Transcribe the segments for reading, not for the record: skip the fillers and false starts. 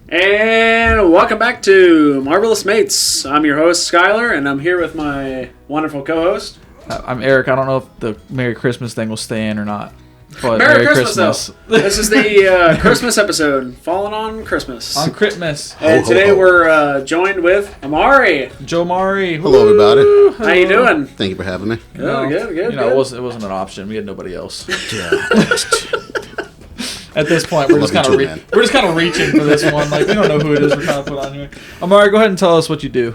And welcome back to Marvelous Mates. I'm your host, Skylar, and I'm here with my wonderful co-host. I'm Eric. I don't know if the Merry Christmas thing will stay in or not. But Merry Christmas. This is the Christmas episode, falling on Christmas. On Christmas. And today we're joined with Omari. Joe Mari. Hello, everybody. How you doing? Thank you for having me. Good. It wasn't an option. We had nobody else. Yeah. At this point, we're just kind of reaching for this one. Like we don't know who it is. We're trying to put on here. Omari, go ahead and tell us what you do.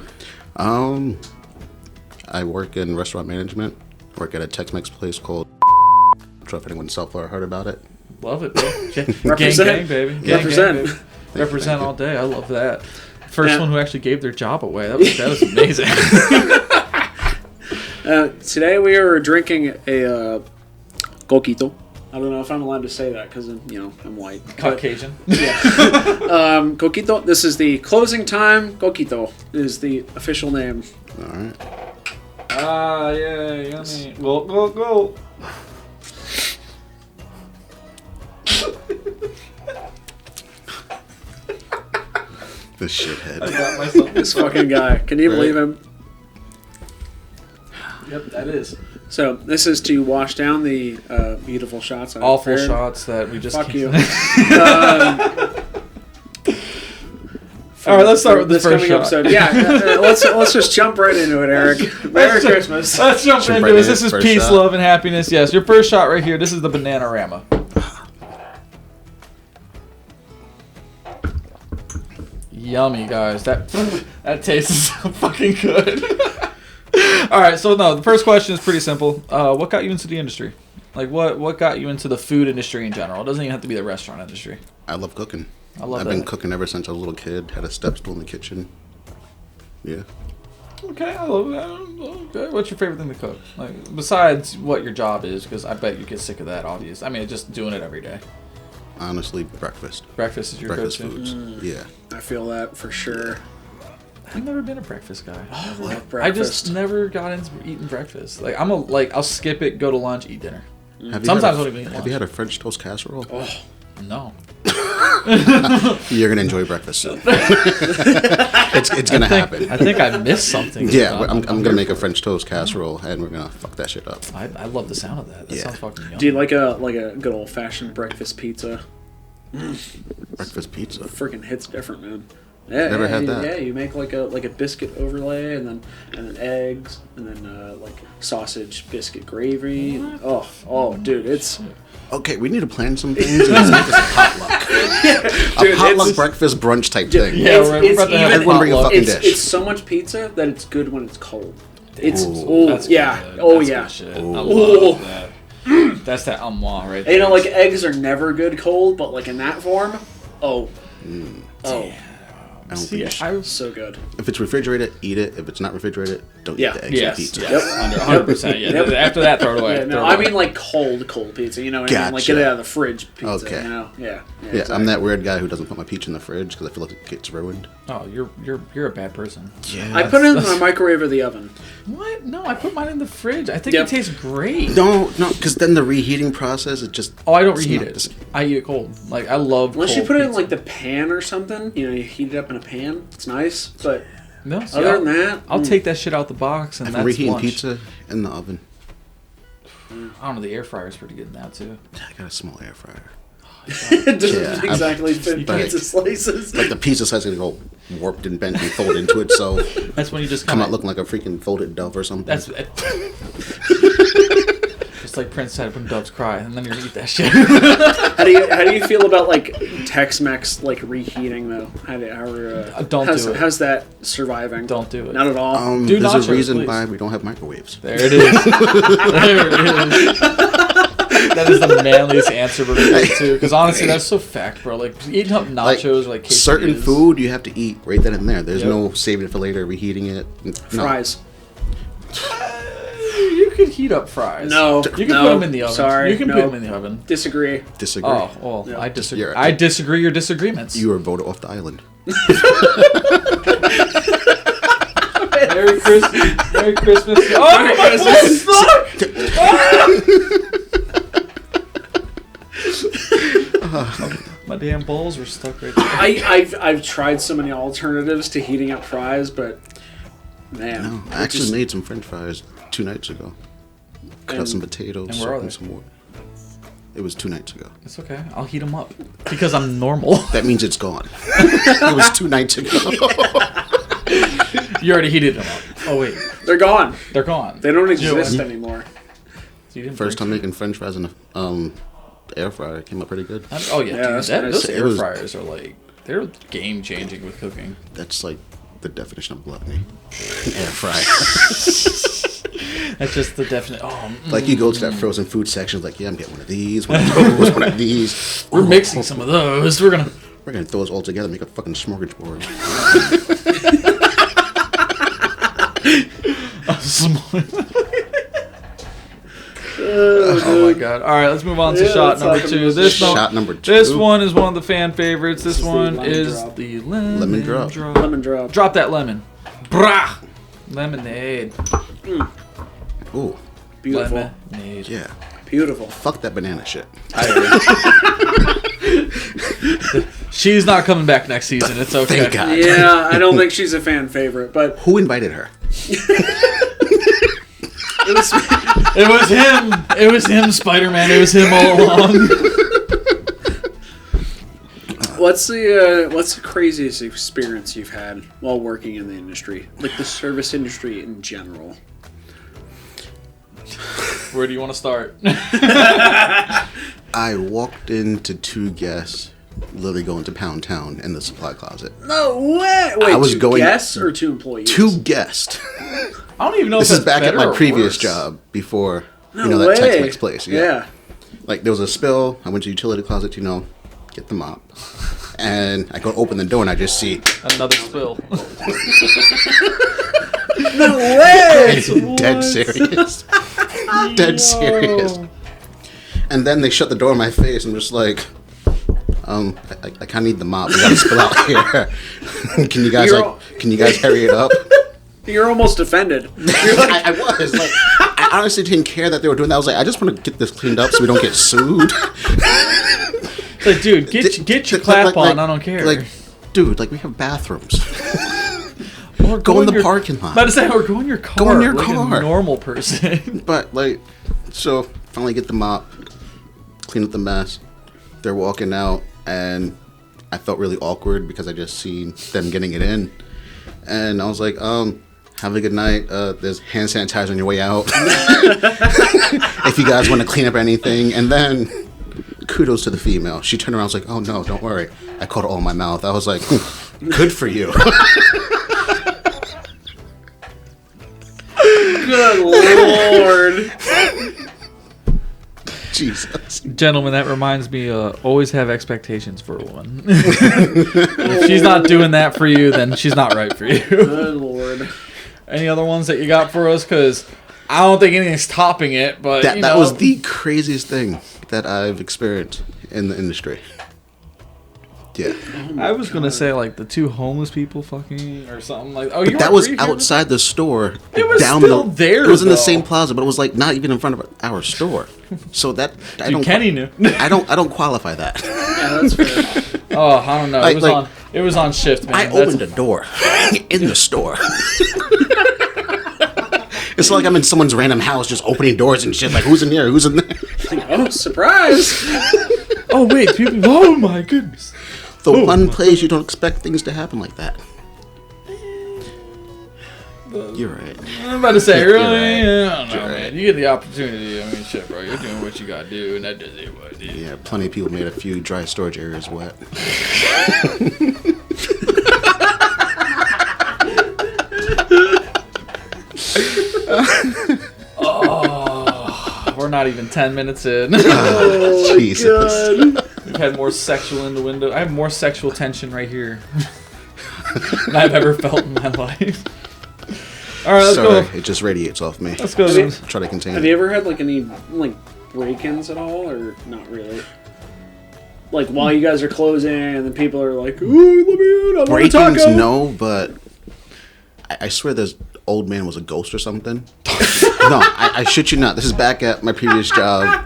I work in restaurant management. Work at a Tex-Mex place called. I don't know if anyone in South Florida heard about it. Love it, bro. Represent. Gang, baby. Yeah. Represent. Gang, baby. Represent all day. I love that. First one who actually gave their job away. That was amazing. Today we are drinking a coquito. I don't know if I'm allowed to say that because I'm white. Caucasian. Yeah. Coquito. This is the closing time. Coquito is the official name. All right. Yeah, yummy. Go. This shithead. I got myself. This fucking guy. Can you believe him? Yep, that is. So this is to wash down the beautiful shots. I Awful prepared. shots that we just. Fuck you. All right, let's start with the this first coming shot. episode. Yeah, let's just jump right into it, Eric. Merry Christmas. Let's jump into right this. in. This is First peace, shot. love, and happiness. Yes, your first shot right here. This is the Bananarama. Yummy, guys. That tastes so fucking good. All right, so the first question is pretty simple. What got you into the industry? Like, what got you into the food industry in general? It doesn't even have to be the restaurant industry. I love cooking. I've been cooking ever since I was a little kid. Had a step stool in the kitchen. Yeah. Okay, I love that. Okay. What's your favorite thing to cook? Like, besides what your job is, because I bet you get sick of that, obvious. I mean, just doing it every day. Honestly, breakfast. Breakfast is your Breakfast go-to? foods. Yeah. I feel that for sure. I've never been a breakfast guy. I love breakfast. I just never got into eating breakfast. Like I'll skip it, go to lunch, eat dinner. Sometimes I don't even eat lunch. Have you had a French toast casserole? Oh, No. You're gonna enjoy breakfast soon. it's gonna happen. I think I missed something. Yeah, I'm gonna make a French toast casserole and we're gonna fuck that shit up. I love the sound of that. That Yeah. sounds fucking yummy. do you like a good old fashioned breakfast pizza? Breakfast pizza. Freaking hits different, man. Yeah, Never had that. Yeah, you make like a biscuit overlay and then eggs and then like sausage biscuit gravy. Oh, dude, it's. Okay, we need to plan some things and let's make this a potluck. Dude, A potluck it's- breakfast brunch type thing. Yeah, it's, we're it's about to have even, everyone bring a fucking dish. It's so much pizza that it's good when it's cold. It's Ooh. That's yeah. good. Oh That's yeah. good shit. Ooh. I love that. That's that amour right there. You know, like eggs are never good cold, but like in that form, oh, I don't See, think I so good. if it's refrigerated, eat it. If it's not refrigerated, don't Yeah. eat the eggs Yes, and pizza. yes, 100%. Yeah. Yep. After that, throw it away. Yeah, no, Throw it I away. mean like cold pizza. You know what I mean? Like Gotcha. get it out of the fridge pizza. Okay. You know? Yeah. Yeah, exactly. I'm that weird guy who doesn't put my peach in the fridge because I feel like it gets ruined. Oh, you're a bad person. Yeah. I put it in the microwave or the oven. What? No, I put mine in the fridge. I think Yep. it tastes great. No, because then the reheating process, it just... Oh, I don't it's reheat not it. the same. I eat it cold. Like I love. Unless you cold put it in pizza. like the pan or something, you know, you heat it up in a pan. It's nice, but No, see, other than that, I'll take that shit out the box and I'm that's reheating lunch. pizza in the oven. I don't know. The air fryer is pretty good now too. I got a small air fryer. it doesn't Yeah, exactly fit like- pizza slices. Like the pizza size is gonna go warped and bent and fold into it, so That's when you just come kinda- out looking like a freaking folded dove or something. That's just like Prince said when doves cry, and then you eat that shit. How do you feel about like Tex-Mex like reheating though? Don't do it. How's that surviving? Don't do it. Not at all. Do There's nachos, a reason please. why we don't have microwaves. There it is. There it is. That is the manliest answer we're gonna get to. Because honestly, that's so fact, bro. Like eating up nachos, or like quesadillas. certain food you have to eat right then and there. There's Yep. no saving it for later, reheating it. No. Fries. You could heat up fries. No, You can no, put them in the oven. sorry, You can no. put them in the oven. Disagree. Disagree. Oh, well, Yeah. I disagree. You're- I disagree your disagreements. You were voted off the island. Merry Christmas. Merry Christmas. Oh, Merry my Christmas. fuck! My damn balls were stuck right there. I've tried so many alternatives to heating up fries, but man, No, I actually made some French fries 2 nights ago. Cut out some potatoes, and where are and they? some more. It was 2 nights ago. It's okay. I'll heat them up because I'm normal. That means it's gone. It was 2 nights ago. You already heated them up. Oh wait, they're gone. they're gone. They don't exist anymore. So you didn't First bring- time making French fries in the air fryer, it came out pretty good. Oh yeah, Yeah, dude, that's nice. those It air was- fryers are like they're game changing with cooking. That's like the definition of gluttony. An air fryer. That's just the definite. Oh, Like you go to that frozen food section, like, yeah, I'm getting one of these, one of those, one of these. we're mixing some of those. We're gonna. We're gonna throw those all together, make a fucking smorgasbord. Oh my god! All right, let's move on to Yeah, shot let's number talk 2. about This Shot number 2. This one is one of the fan favorites. This is the one lemon is drop. the lemon drop. Lemon drop. Drop that lemon. Brah! Lemonade. Ooh, Beautiful. Lemonade. yeah. Beautiful. Fuck that banana shit. She's not coming back next season. It's okay. Thank God. Yeah, I don't think she's a fan favorite, but Who invited her? it was, It was him. It was him, Spider-Man. It was him all along. what's the craziest experience you've had while working in the industry, like the service industry in general? Where do you want to start? I walked into 2 guests, literally going to Pound Town in the supply closet. No way! Wait, I was two going- guests or 2 employees? 2 guests. I don't even know This if is that's back at better my or previous worse. job before, No that way. Tex-Mex place. Yeah. Like there was a spill. I went to the utility closet, get the mop. And I go open the door and I just see Another spill. No way! dead serious. Dead serious. And then they shut the door in my face and just like, I kind of need the mop. We got to spill out here. Can you guys hurry it up? You're almost offended. I was like, I honestly didn't care that they were doing that. I was like, I just want to get this cleaned up so we don't get sued. It's like, dude, get your clap on. I don't care. Like, dude, like we have bathrooms. Or Go in the parking lot. About to say, or go in your car. Go in your like car. a normal person. But like, so finally get the mop, clean up the mess. They're walking out, and I felt really awkward because I just seen them getting it in, and I was like, have a good night. There's hand sanitizer on your way out. If you guys want to clean up anything, and then kudos to the female. She turned around, and was like, oh no, don't worry. I caught it all in my mouth. I was like, good for you. Good lord. Jesus. Gentlemen, that reminds me, always have expectations for a woman. If she's not doing that for you, then she's not right for you. Good lord. Any other ones that you got for us? Because I don't think anything's topping it, but That was the craziest thing that I've experienced in the industry. Yeah. I was going to say, like, the 2 homeless people fucking or something like oh, you That weren't was here? outside the store. It was down still there, It was in the though. same plaza, but it was like not even in front of our store. So that I Dude, don't. Kenny knew. I don't qualify that. Yeah, that's fair. Oh, I don't know. Like- It was on shift, man. I opened a door in the store. It's like I'm in someone's random house, just opening doors and shit. Like who's in here? Who's in there? Oh, surprise! Oh wait, people! Oh my goodness! The one place you don't expect things to happen like that. You're right. I'm about to say, You're really? right. I don't know, You're man. right. You get the opportunity. I mean, shit, bro. You're doing what you gotta do, and that does it. What it is. Yeah, plenty of people made a few dry storage areas wet. Oh, we're not even 10 minutes in. Oh, Jesus. God. We've had more sexual innuendo. I have more sexual tension right here than I've ever felt in my life. All right, let's Sorry, go. it just radiates off me. Let's go. Have you- Try to contain Have it. you ever had like any like break-ins at all, or not really? Like while you guys are closing, and then people are like, "Ooh, let me in! I want a Break-ins, taco." no, but I swear this old man was a ghost or something. No, I shit you not. This is back at my previous job.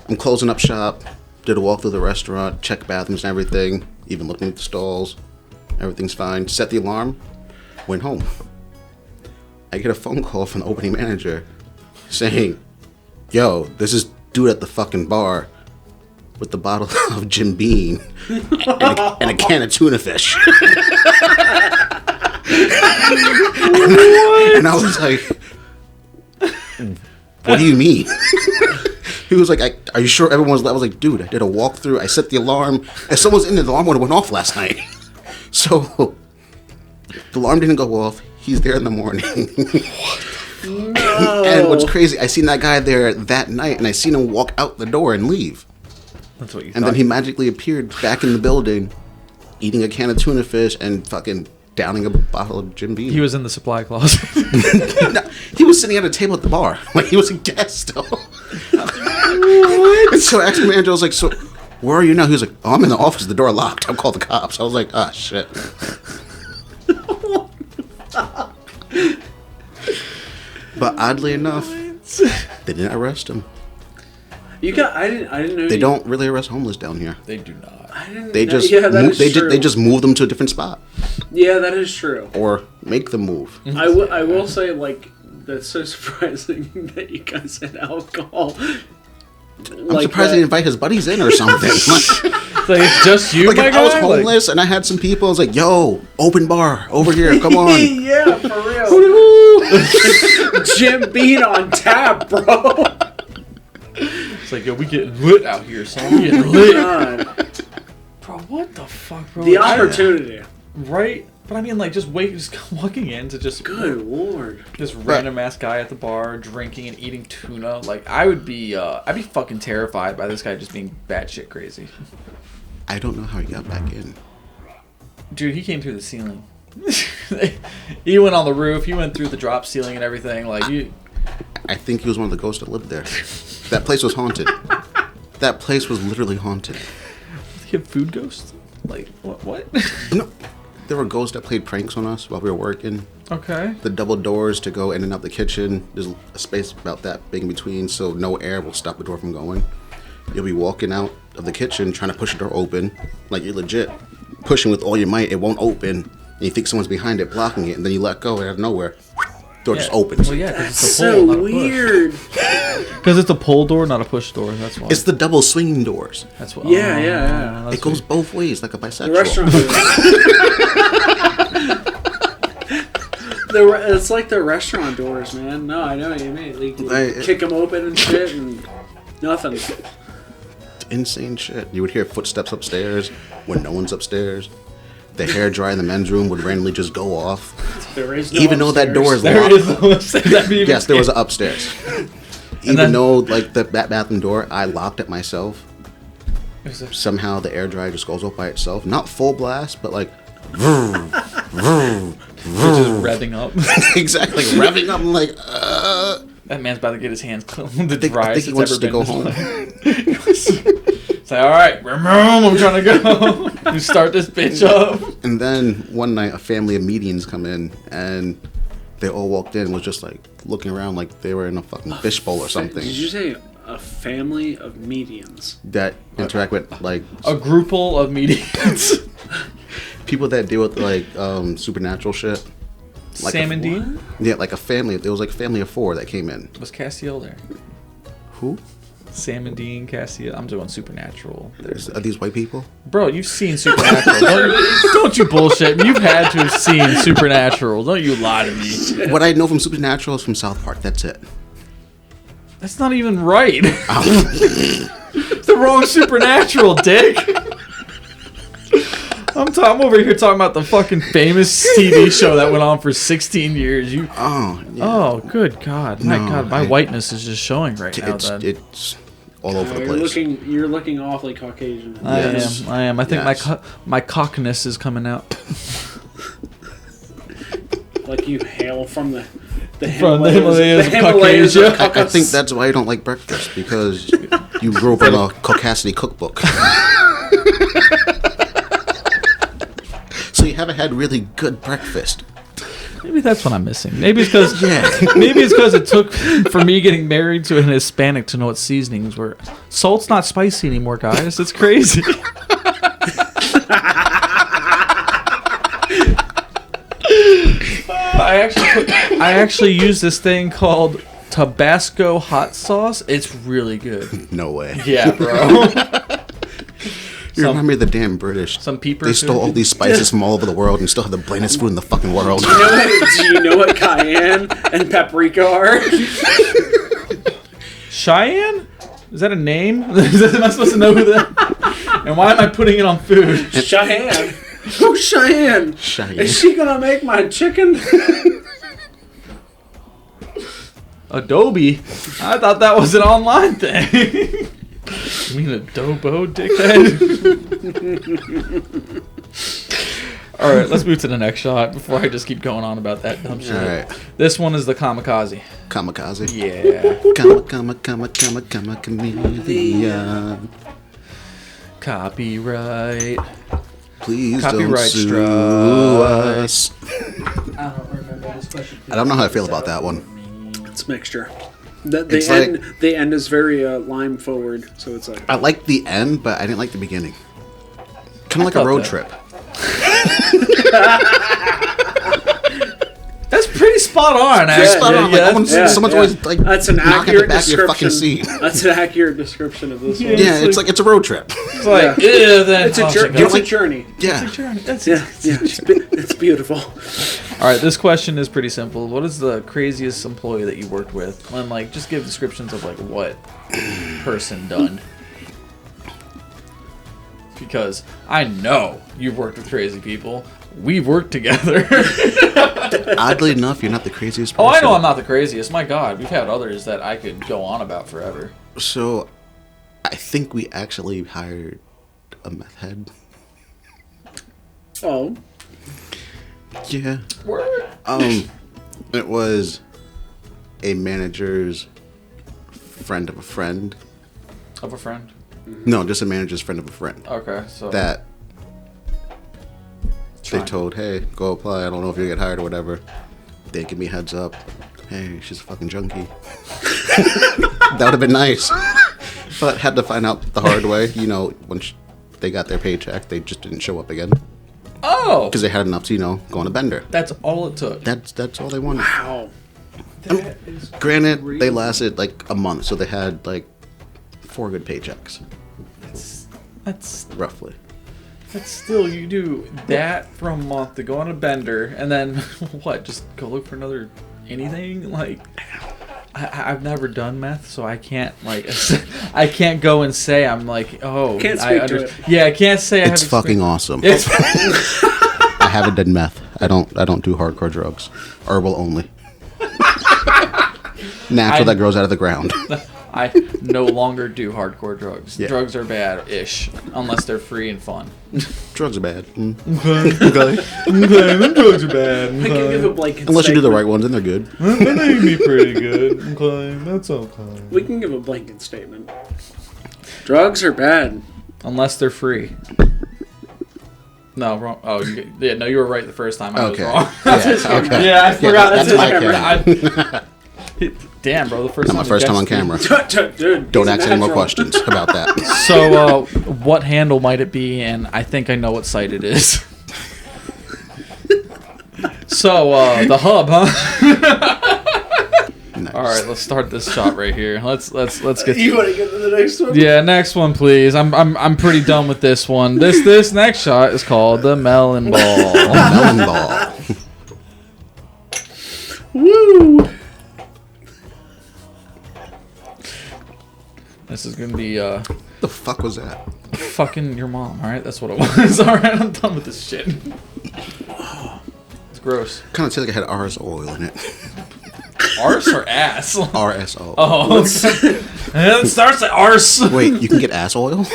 I'm closing up shop. Did a walk through the restaurant, checked bathrooms and everything, even looking at the stalls. Everything's fine. Set the alarm, went home. I get a phone call from the opening manager saying, yo, this is dude at the fucking bar with the bottle of Jim Beam and a can of tuna fish. And I was like, what do you mean? He was like, are you sure everyone's... I was like, dude, I did a walkthrough. I set the alarm. If someone's in there, the alarm would have went off last night. So the alarm didn't go off. He's there in the morning. No. And what's crazy, I seen that guy there that night, and I seen him walk out the door and leave. That's what you And then he magically appeared back in the building, eating a can of tuna fish and fucking downing a bottle of Jim Beam. He was in the supply closet. No, he was sitting at a table at the bar. Like, he was a guest. And so I asked the manager, I was like, so where are you now? He was like, oh, I'm in the office, the door locked. I'll call the cops. I was like, ah, shit. But oddly enough, they didn't arrest him. I didn't know. They don't really arrest homeless down here. They do not. I didn't. They just they just move them to a different spot Yeah, that is true. or make them move. I will say, like, that's so surprising that you guys had alcohol. I'm surprised they didn't invite his buddies in or something. It's like, it's just you, Like, my if guy? I was homeless and I had some people, I was like, yo, open bar, over here, come on. Yeah, for real. Jim Bean on tap, bro. It's like, yo, we getting lit out here, son. We getting lit. God. Bro, what the fuck, bro? The opportunity. Right? But I mean, like, just walking in to just... Good lord. This random-ass guy at the bar drinking and eating tuna. Like, I'd be fucking terrified by this guy just being batshit crazy. I don't know how he got back in. Dude, he came through the ceiling. He went on the roof. He went through the drop ceiling and everything. Like, I think he was one of the ghosts that lived there. That place was haunted. That place was literally haunted. he have food ghosts? Like, what? No, there were ghosts that played pranks on us while we were working. Okay. The double doors to go in and out the kitchen. There's a space about that big in between, so no air will stop the door from going. You'll be walking out of the kitchen trying to push the door open, like you're legit pushing with all your might. It won't open, and you think someone's behind it blocking it, and then you let go, and out of nowhere, door just opens. Well, yeah, because it's a So pull, not a weird. Because it's a pull door, not a push door. That's why. It's the double swinging doors. That's what. Yeah. That's It goes both ways, like a bisexual. The restaurant. It's like the restaurant doors, man. No, I know what you mean. Like, kick them open and shit, and nothing. Insane shit. You would hear footsteps upstairs when no one's upstairs. The hair dryer in the men's room would randomly just go off. There is no Even though that door is There locked. is no upstairs. That'd be even Yes, there was scary. an upstairs. Even though, like, that bathroom door, I locked it myself. Somehow the air dryer just goes off by itself. Not full blast, but like... vroom, vroom, Which is revving up. exactly. Revving up. I'm like, That man's about to get his hands the I think driest he it's wants ever to been. go in home. his life. It's like, all right, I'm trying to go. You start this bitch up. And then one night, a family of medians come in, and they all walked in and was just like looking around like they were in a fucking fishbowl or something. Did you say a family of medians? That interact with like A grouple of medians. people that deal with like supernatural shit. Like Sam and Dean? Yeah, like a family. There was like a family of 4 that came in. Was Castiel there? Who? Sam and Dean, Castiel. I'm doing Supernatural. Are these white people? Bro, you've seen Supernatural. Don't you bullshit me. You've had to have seen Supernatural. Don't you lie to me. What I know from Supernatural is from South Park. That's it. That's not even right. It's the wrong Supernatural, dick. I'm over here talking about the fucking famous TV show that went on for 16 years. Oh, yeah. Oh, good God. My No, God, my whiteness is just showing right now. It's all over the You're place. you're looking awfully Caucasian. Yes. I am. I think Yes. my cockness is coming out. Like you hail from the From the Himalayas. Himalayas of of I think that's why you don't like breakfast, because you grew up in a Caucasity cookbook. So you haven't had really good breakfast. Maybe that's what I'm missing. Maybe it's because it took for me getting married to an Hispanic to know what seasonings were. Salt's not spicy anymore, guys. It's crazy. I actually use this thing called Tabasco hot sauce. It's really good. No way. Yeah, bro. You remind me of the damn British. Some peepers. They stole all these spices from all over the world and still have the blandest food in the fucking world. Do you know what cayenne and paprika are? Cheyenne? Is that a name? Am I supposed to know who that? And why am I putting it on food? Cheyenne. Who's Cheyenne? Cheyenne. Is she gonna make my chicken? Adobe? I thought that was an online thing. You mean adobo, dickhead? Alright, let's move to the next shot before I just keep going on about that dumb shit. Alright. This one is the kamikaze. Kamikaze. Yeah. Chameleon. Copyright. Please Copyright don't sue us. I don't remember this question. I don't know how I feel about that one. It's a mixture. The end is very lime forward, so it's like... I like the end, but I didn't like the beginning. Kind of like a road trip. That's pretty spot on, actually. Spot on. Like, someone's always like that's an knocking at the accurate back of your fucking description. seat. That's an accurate description of this one. Yeah, it's a road trip. It's like, then It's a journey. It's a journey. Yeah. It's a journey. It's beautiful. All right, this question is pretty simple. What is the craziest employee that you worked with? And like, just give descriptions of like what person done. Because I know you've worked with crazy people. We've worked together. Oddly enough, you're not the craziest person. Oh, I know I'm not the craziest. My God, we've had others that I could go on about forever. So, I think we actually hired a meth head. Oh. Yeah. Word. It was a manager's friend of a friend. Of a friend? No, just a manager's friend of a friend. Okay, so... That they told, hey, go apply. I don't know if you get hired or whatever. They give me heads up. Hey, she's a fucking junkie. That would have been nice. But had to find out the hard way. You know, when they got their paycheck, they just didn't show up again. Oh! Because they had enough to, go on a bender. That's all it took. That's all they wanted. Wow. Granted, they lasted like a month, so they had like 4 good paychecks. That's Roughly. That's still, you do that for a month to go on a bender, and then, what, just go look for another anything? Like, I've never done meth, so I can't, like, I can't go and say I'm like, oh. Can't speak to it. Yeah, I can't say I have It's fucking awesome. It's I haven't done meth. I don't do hardcore drugs. Herbal only. Natural that grows out of the ground. I no longer do hardcore drugs. Yeah. Drugs are bad-ish, unless they're free and fun. Drugs are bad. Drugs are bad. I can give a blanket Unless you do the statement. right ones, then they're good. That made me pretty good. That's okay. We can give a blanket statement. Drugs are bad. Unless they're free. No, wrong. Oh, no, you were right the first time. I was wrong. Yeah, okay. Yeah, I forgot. That's my camera. Damn, bro, the first Not time. my first time on camera. Dude, Don't he's ask a any more natural. questions about that. So, what handle might it be? And I think I know what site it is. So, the hub, huh? Nice. All right, let's start this shot right here. Let's get. You want to get to the next one? Yeah, next one, please. I'm pretty done with this one. This next shot is called the melon ball. Melon ball. Woo! This is gonna be The fuck was that? fucking your mom. All right, that's what it was. All right, I'm done with this shit. It's gross. Kind of tastes like it had RS oil in it. Arse or ass? RSO. Oh, it starts at arse. Wait, you can get ass oil?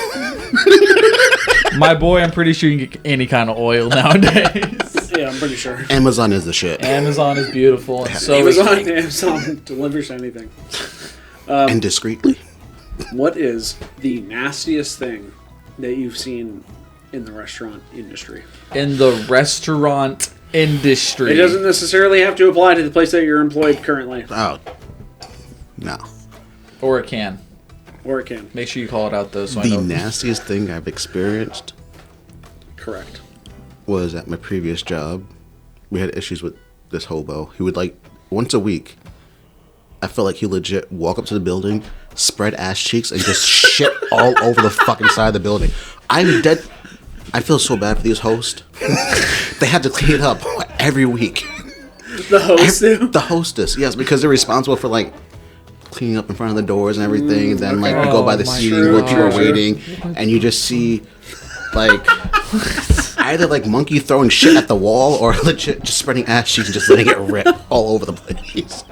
My boy, I'm pretty sure you can get any kind of oil nowadays. Yeah, I'm pretty sure. Amazon is the shit. Amazon is beautiful, and so is Amazon delivers anything. And discreetly. What is the nastiest thing that you've seen in the restaurant industry? in the restaurant industry. It doesn't necessarily have to apply to the place that you're employed currently. Oh, no. Or it can. Or it can. Make sure you call it out, though, so I The know. nastiest thing I've experienced Correct. was at my previous job. We had issues with this hobo. He would, like, once a week, I felt like he legit walk up to the building, spread ass cheeks, and just shit all over the fucking side of the building. I'm dead. I feel so bad for these hosts. They had to clean it up every week. The host do? The hostess, yes, because they're responsible for, like, cleaning up in front of the doors and everything. And then, like, you go by the seating where people are waiting, and you just see, like, either, like, monkey throwing shit at the wall or legit just spreading ass cheeks and just letting it rip all over the place.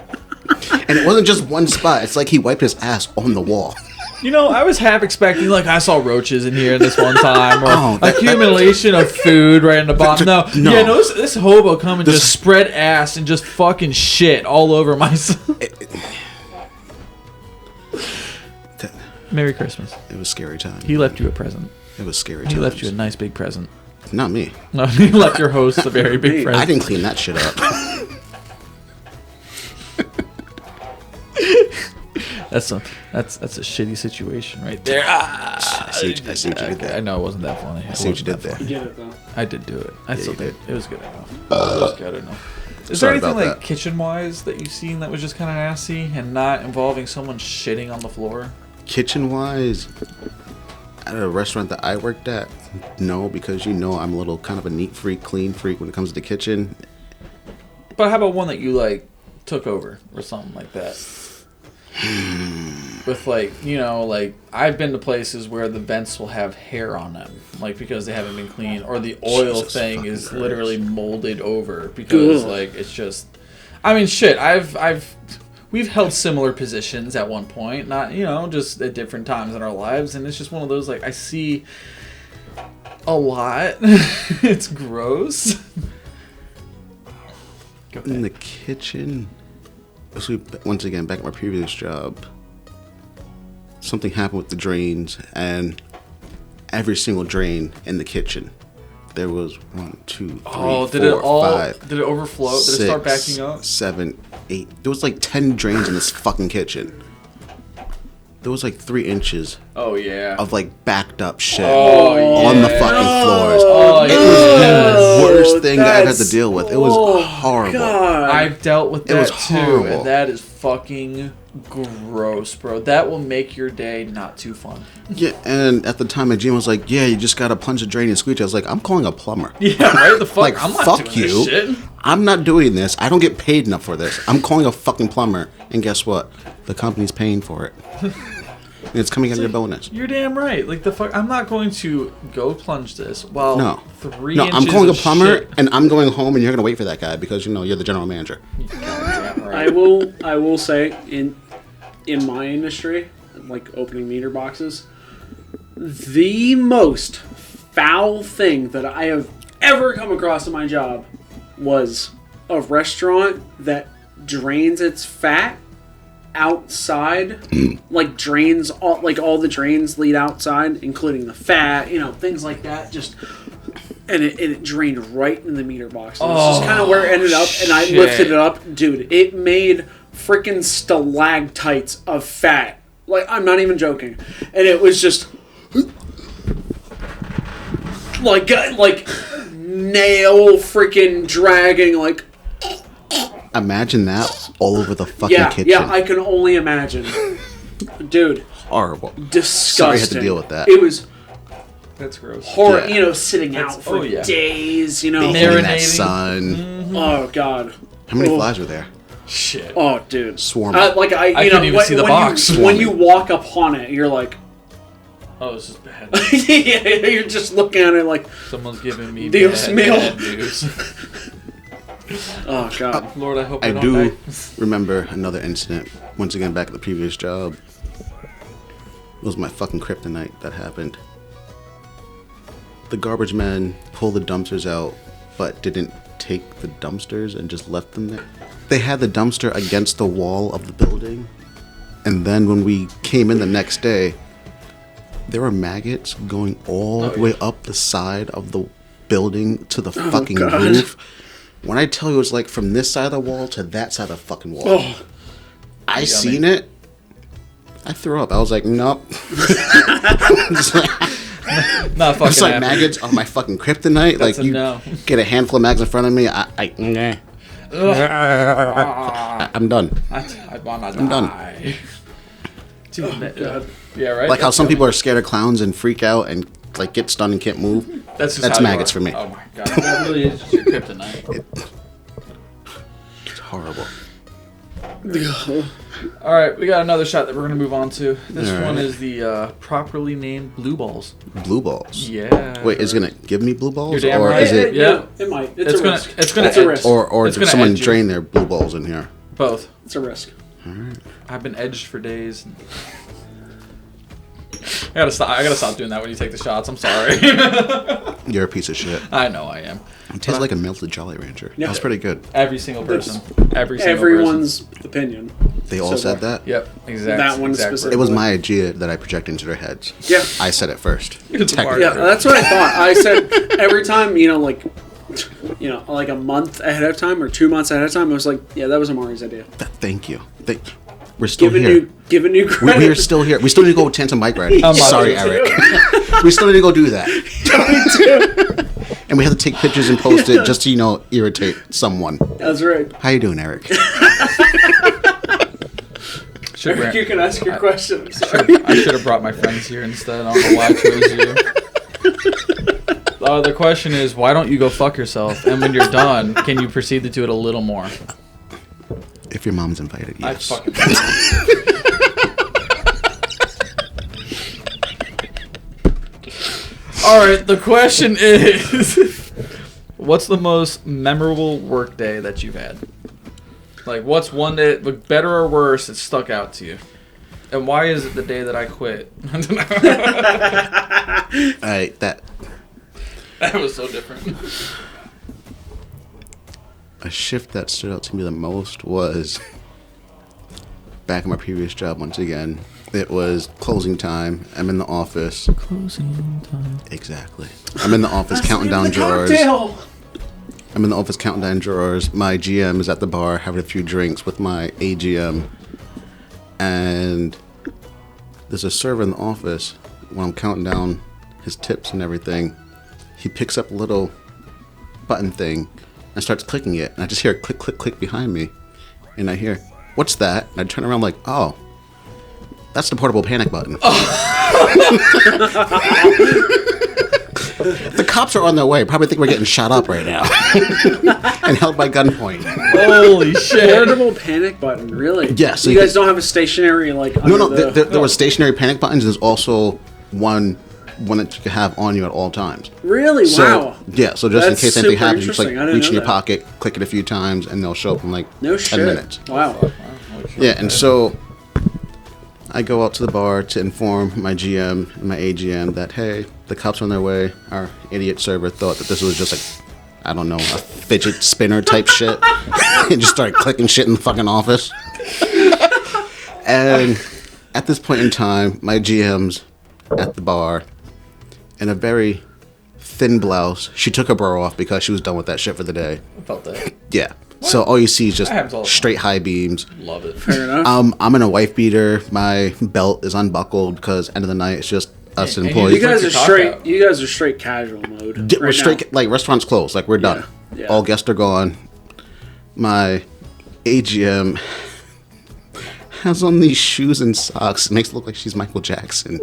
And it wasn't just one spot. It's like he wiped his ass on the wall. You know, I was half expecting, like, I saw roaches in here this one time, or accumulation of food right in the bottom. No. Yeah, no, this hobo come and just spread ass and just fucking shit all over myself. Merry Christmas. It was scary time. He left you a present. It was scary time. He left you a nice big present. Not me. No, he left your host a very big present. I didn't clean that shit up. That's a shitty situation right there. I see what you did there. I know it wasn't that funny. I see what you did there. You get it, though. I did do it. I still did. It was good enough. It was good enough. Is there Sorry anything about like that. kitchen-wise that you've seen that was just kind of nasty and not involving someone shitting on the floor? Kitchen-wise, at a restaurant that I worked at, no, because you know I'm a little kind of a neat freak, clean freak when it comes to the kitchen. But how about one that you like took over or something like that? With like, you know, like I've been to places where the vents will have hair on them, like because they haven't been cleaned, or the oil Jesus thing fucking is Christ. literally molded over because like it's just. I mean, shit. We've held similar positions at one point, not just at different times in our lives, and it's just one of those like I see a lot. It's gross. Go ahead. In the kitchen, so once again, back at my previous job, something happened with the drains, and every single drain in the kitchen, there was 1, 2, 3, did 4, 5, did it overflow? Did it start backing up? 7, 8. There was like 10 drains in this fucking kitchen. There was like 3 inches Oh yeah. of like backed up shit Oh, on the yeah. fucking floors. Oh, It was yes. the worst thing that I've had to That's- deal with. It was horrible. God. I've dealt with It that was too, horrible. and that is fucking gross, bro. That will make your day not too fun. Yeah, and at the time, my GM was like, "Yeah, you just gotta plunge the drain and squeegee." I was like, "I'm calling a plumber. Yeah, right. The fuck. Like, I'm not fuck doing you. this shit. I'm not doing this. I don't get paid enough for this. I'm calling a fucking plumber." And guess what? The company's paying for it. And it's coming out of your bonus. You're damn right. Like the fuck. I'm not going to go plunge this while No. 3 No, inches I'm calling a of plumber, shit- and I'm going home, and you're gonna wait for that guy because you're the general manager. Damn right. I will say in my industry, like opening meter boxes, the most foul thing that I have ever come across in my job was a restaurant that drains its fat outside, like drains all the drains lead outside, including the fat, things like that. And it drained right in the meter box. And this is kind of where it ended up, and I shit. lifted it up. Dude, it made freaking stalactites of fat. Like, I'm not even joking. And it was just like nail freaking dragging, like, Imagine that all over the fucking kitchen. yeah, I can only imagine. Dude, Horrible. disgusting. Sorry I had to deal with that. It was That's gross. horrible, Yeah. Sitting out for oh, yeah. days, Baking in Marinating. that sun. Oh, God. How many Oh. flies were there? Shit. Oh, dude. Swarming. I couldn't even see the box. When you walk upon it, you're like, Oh, this is bad. yeah, you're just looking at it like, Someone's giving me Dios bad mío. news. oh, God. Lord, I hope I I don't do die. remember another incident. Once again, back at the previous job. It was my fucking kryptonite that happened. The garbage man pulled the dumpsters out, but didn't take the dumpsters and just left them there. They had the dumpster against the wall of the building. And then when we came in the next day, there were maggots going all the way up the side of the building to the fucking God. roof. When I tell you it was like from this side of the wall to that side of the fucking wall. Oh, I seen it. I threw up. I was like, nope. Not fucking It's like happy. maggots are my fucking kryptonite. That's Like a you no. get a handful of maggots in front of me, I'm done. I wanna I'm done. die. Dude, oh God. yeah, right. Like how That's some yummy. people are scared of clowns and freak out and like get stunned and can't move. That's just That's how you maggots are. for me. Oh my god, that really is just your kryptonite. It's horrible. All right, we got another shot that we're gonna move on to. This All one right. is the properly named blue balls. Blue balls. Yeah. Wait, is it gonna give me blue balls, You're damn or right. is it, Yeah. It might. It's It's a gonna- risk. it's gonna It's a edge- risk. or It's did gonna someone edge you. drain their blue balls in here? Both. It's a risk. I've been edged for days. I gotta stop doing that when you take the shots. I'm sorry. You're a piece of shit. I know I am. It tastes like a melted Jolly Rancher. Yeah. That's pretty good. Every single person. Every single Everyone's opinion. They all So said far. that. person. Yep. Exactly. That one exactly. specific- It was my idea that I projected into their heads. Yeah. I said it first. It's Technically. Yeah, that's what I thought. I said every time, like a month ahead of time or 2 months ahead of time, I was like, yeah, that was Omari's idea. Thank you. We're still Giving here. you credit. We are still here. We still need to go tandem bike ride. I'm Sorry, about Eric. We still need to go do that. And we have to take pictures and post it just to, irritate someone. That's right. How you doing, Eric? Should've Eric, you can ask your question. I'm sorry. I should have brought my friends here instead. I don't know why I chose you. The question is, why don't you go fuck yourself? And when you're done, can you proceed to do it a little more? If your mom's invited, I yes. fucking. All right. The question is, what's the most memorable work day that you've had? Like, what's one day, better or worse, that stuck out to you? And why is it the day that I quit? That was so different. A shift that stood out to me the most was back in my previous job once again. It was closing time. I'm in the office. Closing time. Exactly. I'm in the office counting down drawers. I'm in the office counting down drawers. My GM is at the bar having a few drinks with my AGM. And there's a server in the office when I'm counting down his tips and everything. He picks up a little button thing and starts clicking it. And I just hear a click, click, click behind me. And I hear, what's that? And I turn around like, oh, that's the portable panic button. The cops are on their way. Probably think we're getting shot up right now. And held by gunpoint. Holy shit. Portable panic button, really? Yeah, so you you guys can- don't have a stationary, like, No, under there were stationary panic buttons. There's also one that you can have on you at all times. Really? So, Wow. yeah, so just That's in case anything super happens, you just like interesting. I didn't reach in know your that. pocket, click it a few times, and they'll show up in like No 10 shit. minutes. Wow. Yeah, and so I go out to the bar to inform my GM and my AGM that, hey, the cops are on their way. Our idiot server thought that this was just like, I don't know, a fidget spinner type shit. And just started clicking shit in the fucking office. And at this point in time, my GM's at the bar in a very thin blouse. She took her bra off because she was done with that shit for the day. I felt that. Yeah. So all you see is just That happens all the time. straight high beams. Love it. Fair enough. I'm in a wife beater. My belt is unbuckled because end of the night it's just us And you employees. you guys Freak are your cock straight. out. You guys are straight casual mode. We're right straight now. like restaurants closed. Like we're done. Yeah. All guests are gone. My AGM has on these shoes and socks. It makes it look like she's Michael Jackson.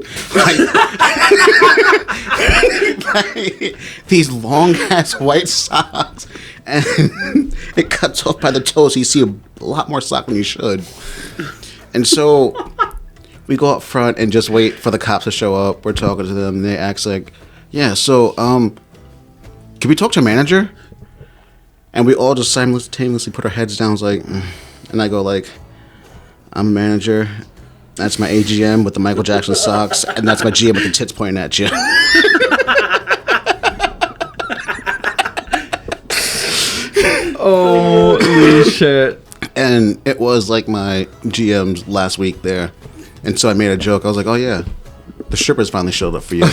Like, these long ass white socks, and it cuts off by the toes. So you see a lot more sock than you should. And so we go up front and just wait for the cops to show up. We're talking to them, and they ask like, "Yeah, so can we talk to a manager?" And we all just simultaneously put our heads down. It's like, and I go like, "I'm a manager. That's my AGM with the Michael Jackson socks, and that's my GM with the tits pointing at you." Holy shit. And it was like my GM's last week there. And so I made a joke. I was like, oh yeah, the strippers finally showed up for you.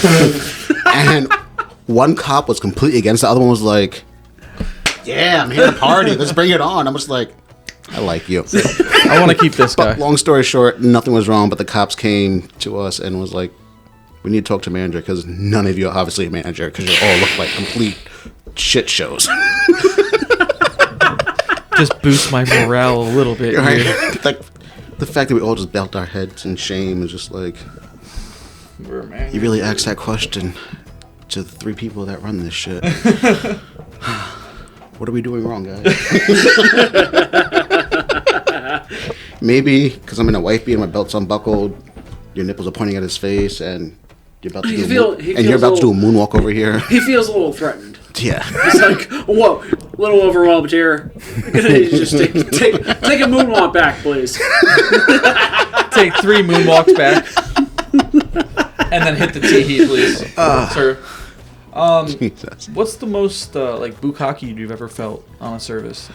And one cop was completely against it. The other one was like, yeah, I'm here to party. Let's bring it on. I'm just like, I like you. I want to keep this guy. But long story short, nothing was wrong, but the cops came to us and was like, we need to talk to manager because none of you are obviously a manager because you all look like complete shit shows. Just boost my morale a little bit. Right? Here. Like, the fact that we all just belt our heads in shame is just like, you really asked that question to the 3 people that run this shit. What are we doing wrong, guys? Maybe because I'm in a wife beater, my belt's unbuckled, your nipples are pointing at his face, and you're about to do a moonwalk over here. He feels a little threatened. Yeah. He's like, whoa, a little overwhelmed here. Just take a moonwalk back, please. Take 3 moonwalks back. And then hit the tee heat, please. Sir. Jesus. What's the most bukkake you've ever felt on a service?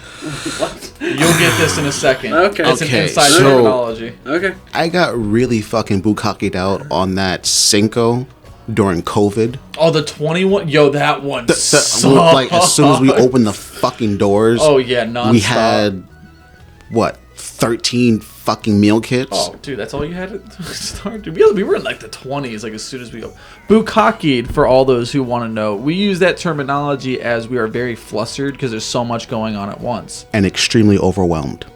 What? You'll get this in a second. Okay. It's an inside so terminology. Okay. I got really fucking bukkake'd out on that Cinco during COVID. Oh, the 21. Yo, that one. Like as soon as we opened the fucking doors. Oh yeah, nonstop. We had 13 fucking meal kits. Oh, dude, that's all you had to start. Dude, we were in like the 20s, like as soon as we go. Bukkake'd, for all those who want to know, we use that terminology as we are very flustered because there's so much going on at once. And extremely overwhelmed.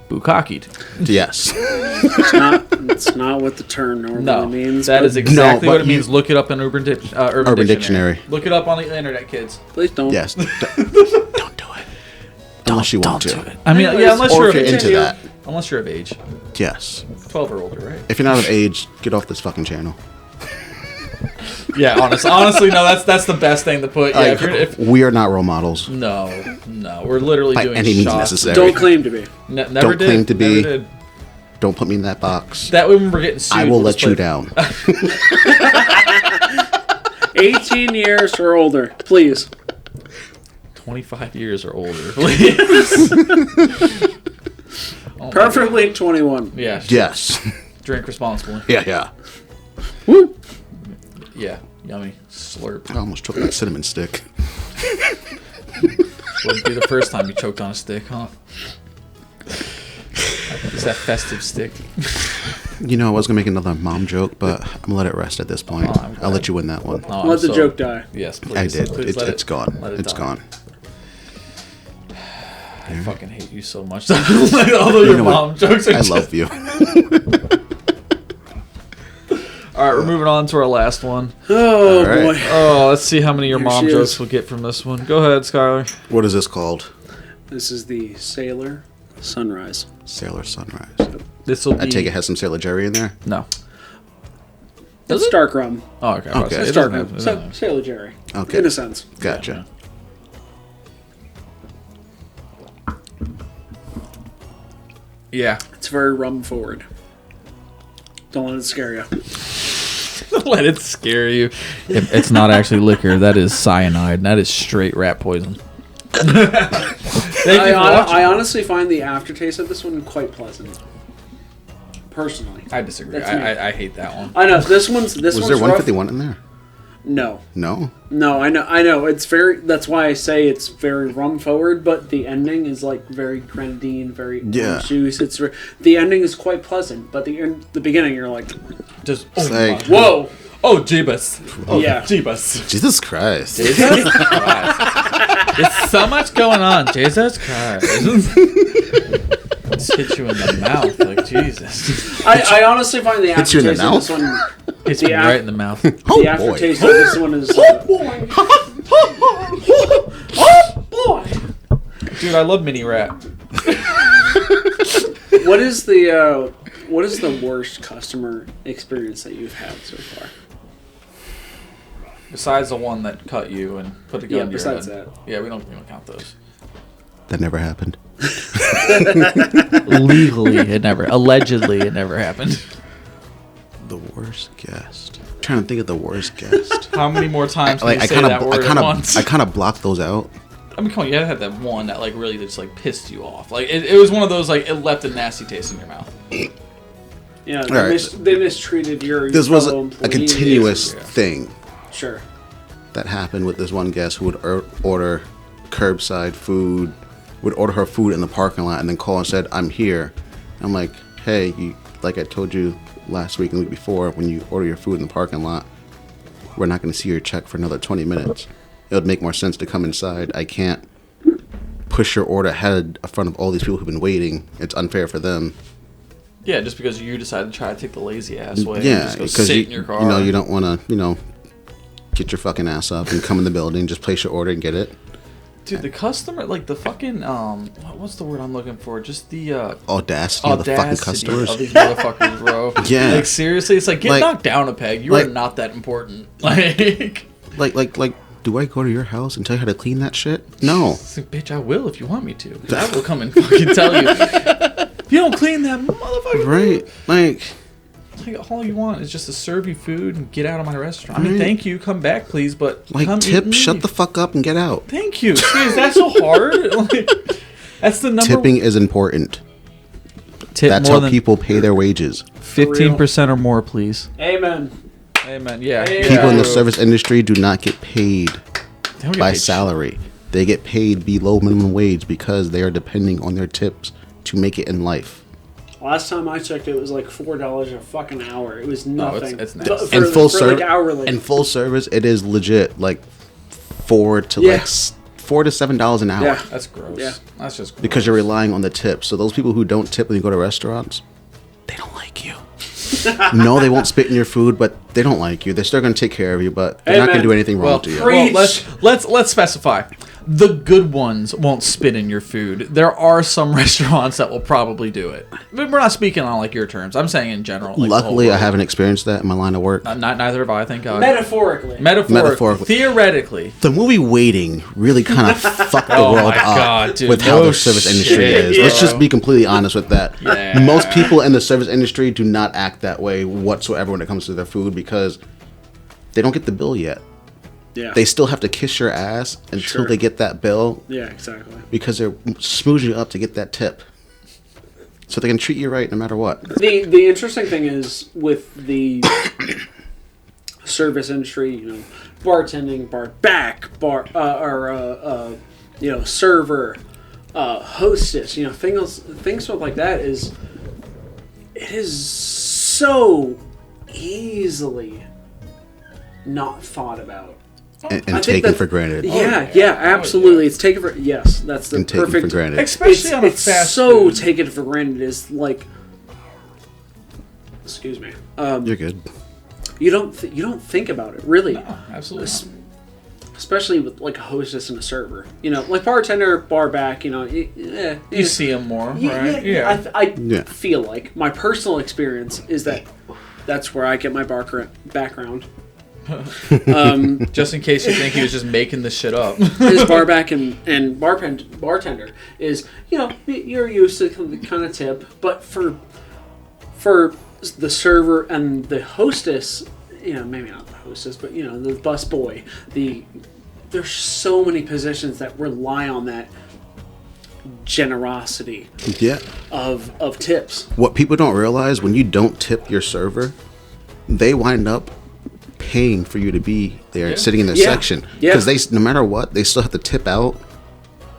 Bukkake'd. Yes. It's not what the term normally means. That is exactly what it means. Look it up in Urban Dictionary. Look it up on the internet, kids. Please don't. Yes. Don't do it. Unless you want to. I mean, yeah, unless you're of age. Into that. Unless you're of age. Yes. 12 or older, right? If you're not of age, get off this fucking channel. Yeah, honestly, no. That's the best thing to put. Yeah, if we are not role models. No, we're literally by doing any means shots. necessary. Don't claim to be. Never don't did. claim to be. Never did. Don't put me in that box. That way, when we're getting sued, I will let you down. 18 years or older, please. 25 years or older, please. Oh Preferably 21. Yeah. Yes. Drink responsibly. Yeah. Woo. Yeah. Yummy. Slurp. I almost took that cinnamon stick. Wouldn't be the first time you choked on a stick, huh? It's that festive stick. You know, I was going to make another mom joke, but I'm going to let it rest at this point. I'll let you win that one. Oh, let the joke die. Yes, please. I did. Please It's gone. It's gone. I fucking hate you so much. Although your mom jokes are I love you. Alright, we're moving on to our last one. Oh, right. boy. Oh, let's see how many of your Here mom she jokes is. we'll get from this one. Go ahead, Skylar. What is this called? This is the Sailor Sunrise. Sailor Sunrise. This will be... I take it has some Sailor Jerry in there? No. It's dark rum. Oh, okay. Okay. It's dark rum. Sailor Jerry. Okay. In a sense. Gotcha. Yeah. It's very rum forward. Don't let it scare you. Don't let it scare you. It's not actually liquor. That is cyanide. That is straight rat poison. I honestly find the aftertaste of this one quite pleasant. Personally. I disagree. That's me. I hate that one. I know. This one's Was there rough. 151 in there? No. No? No, I know. It's very. That's why I say it's very rum forward. But the ending is like very grenadine, very orange juice. It's the ending is quite pleasant, but the beginning you're like, Just like- whoa, oh Jeebus. Oh yeah, Jeebus. Jesus Christ. Jesus Christ. There's so much going on. Jesus Christ. Just hit you in the mouth, like Jesus. I honestly find the Hits you in the aftertaste of this mouth? one. Hits me right in the mouth. The Oh, boy. aftertaste of this one is. Oh boy. Dude, I love mini rap. What is the worst customer experience that you've had so far? Besides the one that cut you and put a gun to your head. besides that. Yeah, we don't count those. That never happened. Legally, it never. Allegedly, it never happened. The worst guest. I'm trying to think of the worst guest. How many more times can Like you say that word at once? I kind of blocked those out. I mean, come on, you gotta have that one that like really just like pissed you off. Like it was one of those like it left a nasty taste in your mouth. Yeah, Right. they mistreated your. This was fellow a employees. continuous thing Sure. that happened with this one guest who would order curbside food, would order her food in the parking lot and then call and said, I'm here. I'm like, hey, like I told you last week and the week before, when you order your food in the parking lot, we're not going to see your check for another 20 minutes. It would make more sense to come inside. I can't push your order ahead in front of all these people who've been waiting. It's unfair for them. Yeah, just because you decided to try to take the lazy ass way. Yeah, and just go sit in your car. You don't want to, get your fucking ass up and come in the building, just place your order and get it. Dude, the customer, like the fucking, what's the word I'm looking for? Just the audacity of the fucking customers. Of these motherfuckers, bro. Yeah. Like seriously, it's like get knocked down a peg. You are not that important. Like, do I go to your house and tell you how to clean that shit? No. Like, bitch, I will if you want me to. I will come and fucking tell you. If you don't clean that motherfucker. Right. Like all you want is just to serve you food and get out of my restaurant. I mean, thank you. Come back, please. But come tip, shut the fuck up and get out. Thank you. See, is that so hard? That's the number. Tipping is important. That's how people pay their wages. 15% or more, please. Amen. Amen. Yeah. People in the service industry do not get paid by salary. They get paid below minimum wage because they are depending on their tips to make it in life. Last time I checked, it was like $4 a fucking hour. It was nothing. It's nasty. In full service, like hourly. In full service, it is legit like $4 to $7 an hour. Yeah, that's gross. Yeah, that's just gross. Because you're relying on the tip. So those people who don't tip when you go to restaurants, they don't like you. No, they won't spit in your food, but they don't like you. They're still going to take care of you, but they're not going to do anything wrong to you. Well, let's specify. The good ones won't spit in your food. There are some restaurants that will probably do it. We're not speaking on like your terms. I'm saying in general. Like, luckily, I haven't experienced that in my line of work. Neither have I. Thank God. Metaphorically. Theoretically. The movie Waiting really kind of fucked the world up dude, with how the service industry is. Yeah. Let's just be completely honest with that. Yeah. Most people in the service industry do not act that way whatsoever when it comes to their food because they don't get the bill yet. Yeah. They still have to kiss your ass until they get that bill. Yeah, exactly. Because they're smoozing you up to get that tip. So they can treat you right no matter what. The interesting thing is with the service industry, bartending, bar back, server, hostess, things like that is it is so easily not thought about. And taken for granted. Yeah, absolutely. It's taken for that's the and perfect. Taken for granted. Especially on a fast food. Taken for granted is like. Excuse me. You're good. You don't think about it really. No, absolutely. Especially with like a hostess and a server. Like bartender, bar back. You see them more, right? Yeah. I feel like my personal experience is that that's where I get my background. Just in case you think he was just making this shit up. His barback and bartender is, you're used to the kind of tip, but for the server and the hostess, maybe not the hostess, but the bus boy, there's so many positions that rely on that generosity of tips. What people don't realize, when you don't tip your server, they wind up paying for you to be there sitting in their section because they, no matter what, they still have to tip out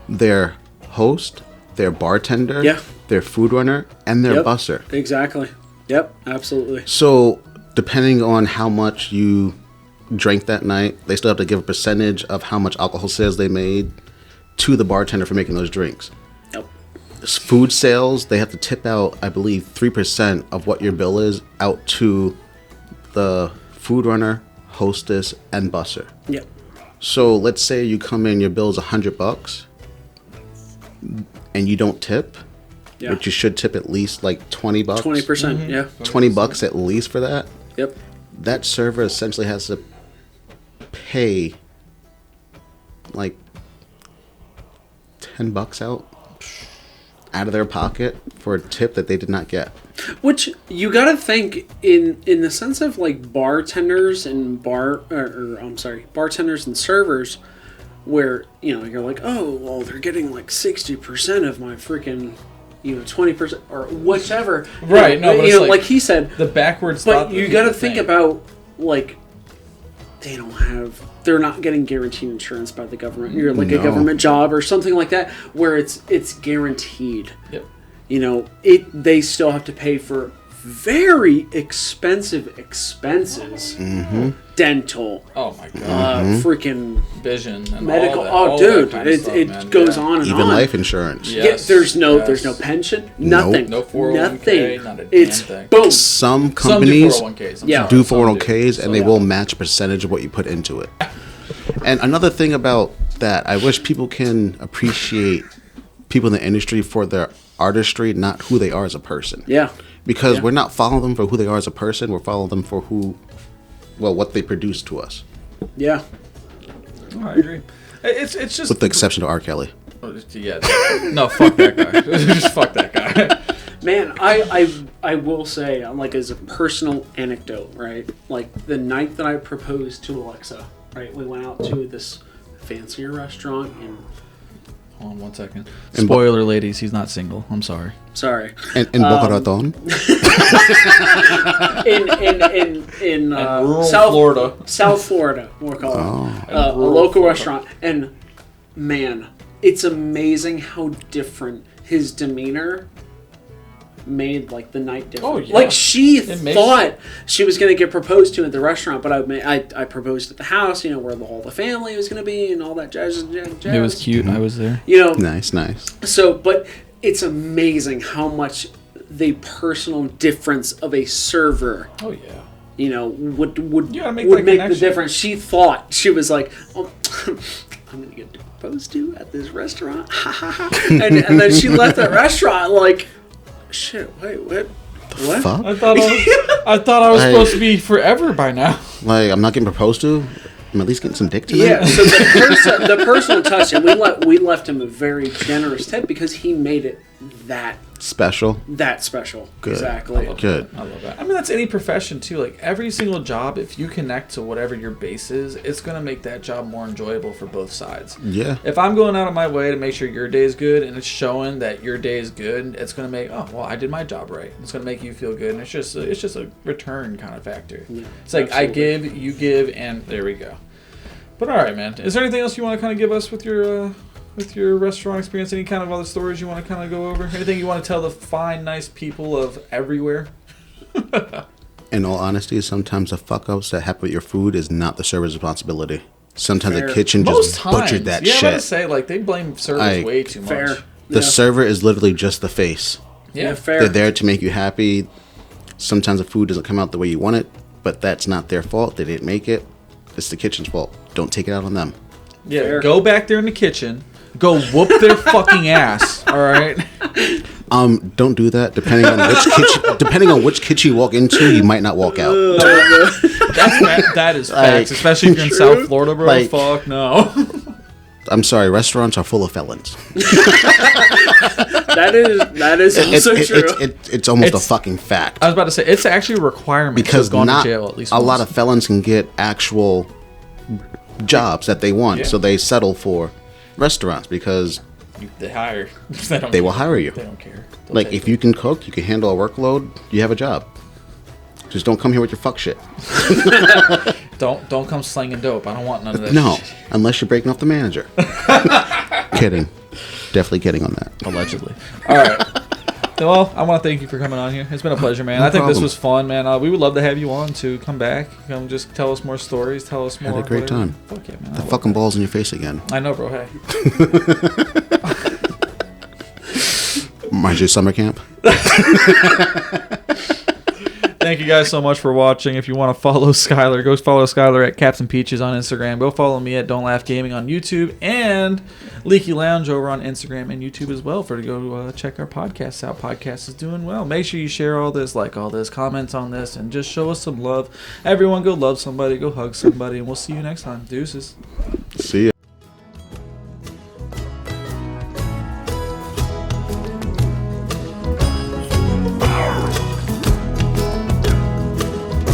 their host, their bartender, their food runner, and their busser. Exactly. Yep, absolutely. So depending on how much you drank that night, they still have to give a percentage of how much alcohol sales they made to the bartender for making those drinks. Yep. Food sales, they have to tip out, I believe, 3% of what your bill is out to the food runner, hostess, and busser. Yep. So let's say you come in, your bill's $100, and you don't tip, but you should tip at least like $20. 20%, yeah. $20 at least for that. Yep. That server essentially has to pay like $10 out of their pocket for a tip that they did not get. Which you gotta think in the sense of like bartenders and bartenders and servers, where you're like, oh well, they're getting like 60% of my freaking 20% or whichever. Right? No, but like he said, the backwards. But you gotta think about like they're not getting guaranteed insurance by the government. You're like a No. government job or something like that where it's guaranteed. Yep. They still have to pay for very expensive expenses. Dental. Oh my god. Freaking Vision. And medical. all Dude, that kind of stuff, it man. goes Yeah. on and Even on. life insurance. Yeah. Yeah, there's no Yes. pension, nothing, No 401k, nothing. not a damn It's thing. boom. Some companies Some do 401ks. I'm Yeah. sorry. do Some 401ks and they Yeah. will match a percentage of what you put into it. And another thing about that, I wish people can appreciate people in the industry for their artistry, not who they are as a person. Yeah, Because Yeah. we're not following them for who they are as a person. We're following them for what they produce to us. yeah. Oh, I agree. It's just With the exception of R. Kelly. yeah. No, fuck that guy. Just fuck that guy. Man, I will say, like, as a personal anecdote, right? Like, the night that I proposed to Alexa, right? We went out to this fancier restaurant in... Hold on 1 second. And Spoiler, ladies, he's not single. I'm sorry. Sorry. In Boca Raton. In rural Florida. South Florida, we'll call it. A rural local Florida. restaurant. And, man, it's amazing how different his demeanor made, like, the night different. Oh, yeah. Like, she It makes- thought she was going to get proposed to at the restaurant, but I proposed at the house, where all the family was going to be and all that jazz. It was cute. I was there. Nice, nice. So, but it's amazing how much the personal difference of a server, Oh yeah. would You gotta make would that make the connection. difference. She thought, she was like, oh, I'm gonna get proposed to at this restaurant, and then she left that restaurant like, shit. Wait, what? What? Fuck? I thought I was Like- supposed to be forever by now. Like, I'm not getting proposed to. I'm at least getting some dick tonight. Yeah. So the personal touch, and we left him a very generous tip because he made it that Special. special. Good. Exactly. Good. I love that. I mean, that's any profession too. Like every single job, if you connect to whatever your base is, it's gonna make that job more enjoyable for both sides. Yeah. If I'm going out of my way to make sure your day is good, and it's showing that your day is good, it's gonna make I did my job right. It's gonna make you feel good, and it's just a return kind of factor. Yeah, It's like I absolutely. give, you give, and there we go. But all right, man. Is there anything else you want to kind of give us with your restaurant experience? Any kind of other stories you want to kind of go over? Anything you want to tell the fine, nice people of everywhere? In all honesty, sometimes the fuck ups that happen with your food is not the server's responsibility. Sometimes Fair. the kitchen Most just times, butchered that yeah, I'm about to shit. say like they blame service Like, way too much. Fair. The Yeah. server is literally just the face. Yeah, fair. They're there to make you happy. Sometimes the food doesn't come out the way you want it, but that's not their fault. They didn't make it. It's the kitchen's fault. Don't take it out on them. Yeah, Fair. go back there in the kitchen, go whoop their fucking ass. All right. Don't do that. Depending on which kitchen you walk into, you might not walk out. That is facts, especially if you're in South Florida, bro. Like- Fuck no. I'm sorry, restaurants are full of felons. That is also true. It's almost It's- a fucking fact. I was about to say it's actually a requirement Because to have gone not to jail at least a once. lot of felons can get actual jobs that they want, Yeah. so they settle for restaurants because They hire. they will hire you. They don't care. They'll Like, take if you can cook, you can handle a workload, you have a job. Just don't come here with your fuck shit. Don't come slanging dope. I don't want none of that. No, shit. unless you're breaking off the manager. Kidding. Definitely kidding on that. Allegedly. All right. Well, I want to thank you for coming on here. It's been a pleasure, man. No I think this problem. was fun, man. We would love to have you on to come back. Come just tell us more stories. Tell us more. Had a great whatever. time. Fuck yeah, man. I The love fucking that. balls in your face again. I know, bro. Hey. Reminds you of summer camp? Thank you guys so much for watching. If you want to follow Skylar, go follow Skylar at Caps and Peaches on Instagram. Go follow me at Don't Laugh Gaming on YouTube and Leaky Lounge over on Instagram and YouTube as well for to go check our podcasts out. Podcast is doing well. Make sure you share all this, like all this, comments on this, and just show us some love. Everyone go love somebody, go hug somebody, and we'll see you next time. Deuces. See ya.